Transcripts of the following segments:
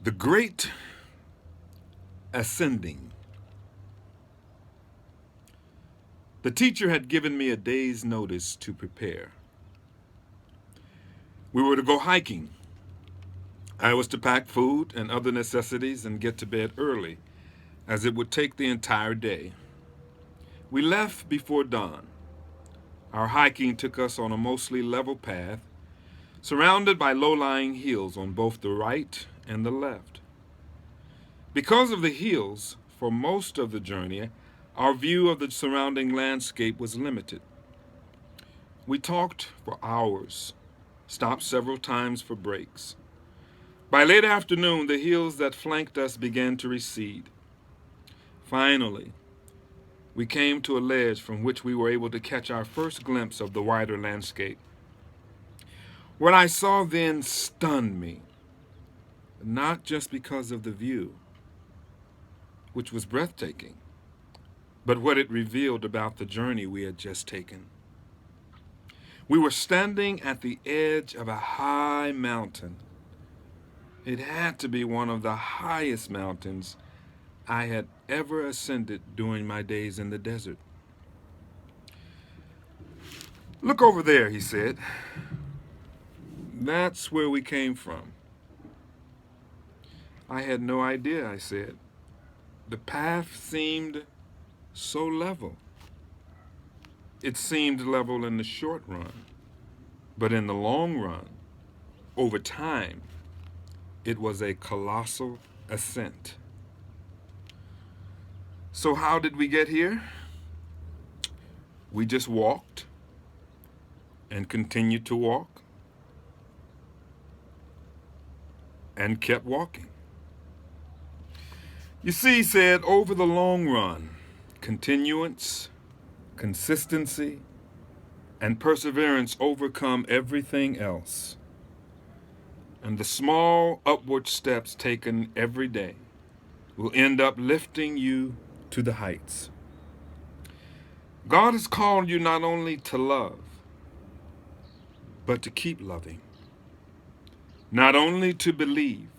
The Great Ascending. The teacher had given me a day's notice to prepare. We were to go hiking. I was to pack food and other necessities and get to bed early, as it would take the entire day. We left before dawn. Our hiking took us on a mostly level path, surrounded by low-lying hills on both the right and the left. Because of the hills, for most of the journey, our view of the surrounding landscape was limited. We talked for hours, stopped several times for breaks. By late afternoon, the hills that flanked us began to recede. Finally, we came to a ledge from which we were able to catch our first glimpse of the wider landscape. What I saw then stunned me, not just because of the view, which was breathtaking, but what it revealed about the journey we had just taken. We were standing at the edge of a high mountain. It had to be one of the highest mountains I had ever ascended during my days in the desert. "Look over there," he said. "That's where we came from." I had no idea, I said. The path seemed so level. It seemed level in the short run, but in the long run, over time, it was a colossal ascent. "So how did we get here?" "We just walked and continued to walk and kept walking." "You see," he said, "over the long run, continuance, consistency, and perseverance overcome everything else. And the small upward steps taken every day will end up lifting you to the heights. God has called you not only to love, but to keep loving. Not only to believe,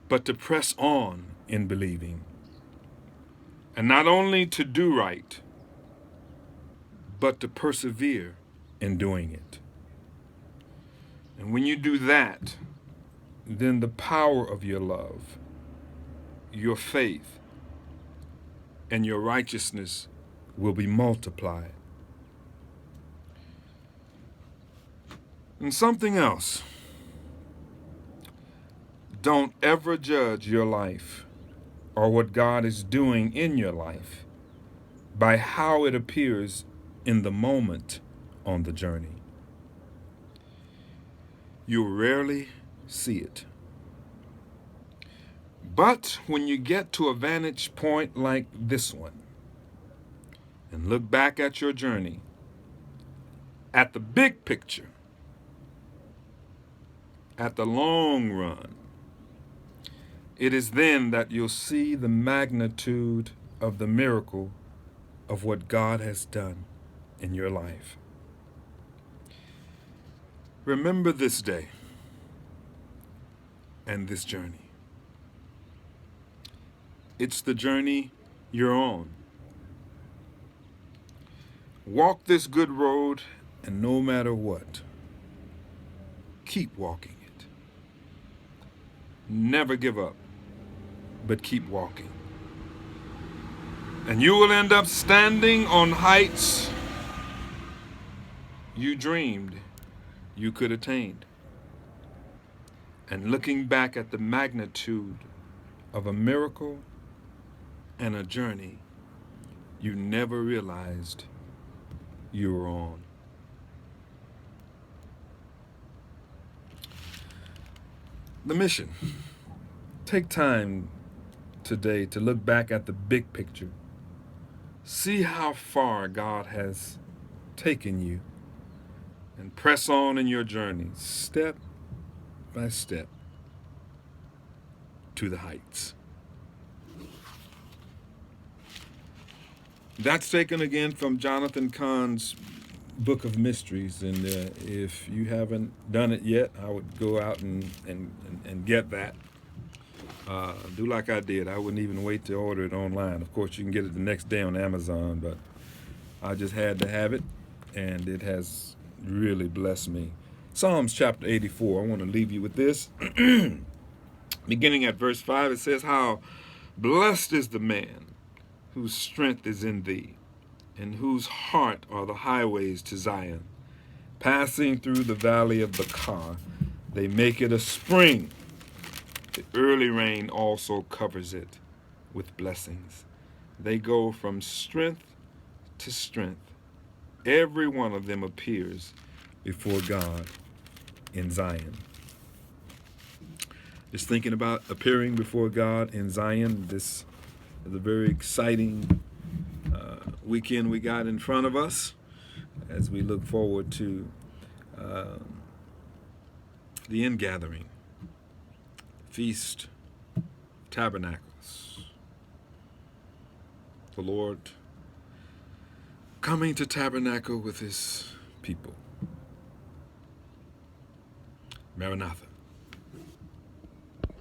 but to press on in believing. And not only to do right, but to persevere in doing it. And when you do that, then the power of your love, your faith, and your righteousness will be multiplied." And something else. Don't ever judge your life or what God is doing in your life by how it appears in the moment on the journey. You'll rarely see it. But when you get to a vantage point like this one and look back at your journey, at the big picture, at the long run, it is then that you'll see the magnitude of the miracle of what God has done in your life. Remember this day and this journey. It's the journey you're on. Walk this good road, and no matter what, keep walking it. Never give up, but keep walking. And you will end up standing on heights you dreamed you could attain, and looking back at the magnitude of a miracle and a journey you never realized you were on. The mission. Take time today to look back at the big picture. See how far God has taken you, and press on in your journey, step by step, to the heights. That's taken again from Jonathan Cahn's Book of Mysteries, and if you haven't done it yet, I would go out and get that. Do like I did. I wouldn't even wait to order it online. Of course, you can get it the next day on Amazon, but I just had to have it, and it has really blessed me. Psalms chapter 84. I want to leave you with this. Beginning at verse 5, it says, "How blessed is the man whose strength is in thee, and whose heart are the highways to Zion. Passing through the valley of Baca, they make it a spring. The early rain also covers it with blessings. They go from strength to strength. Every one of them appears before God in Zion." Just thinking about appearing before God in Zion, this is a very exciting weekend we got in front of us as we look forward to uh, the ingathering, Feast of Tabernacles. The Lord coming to tabernacle with his people. Maranatha.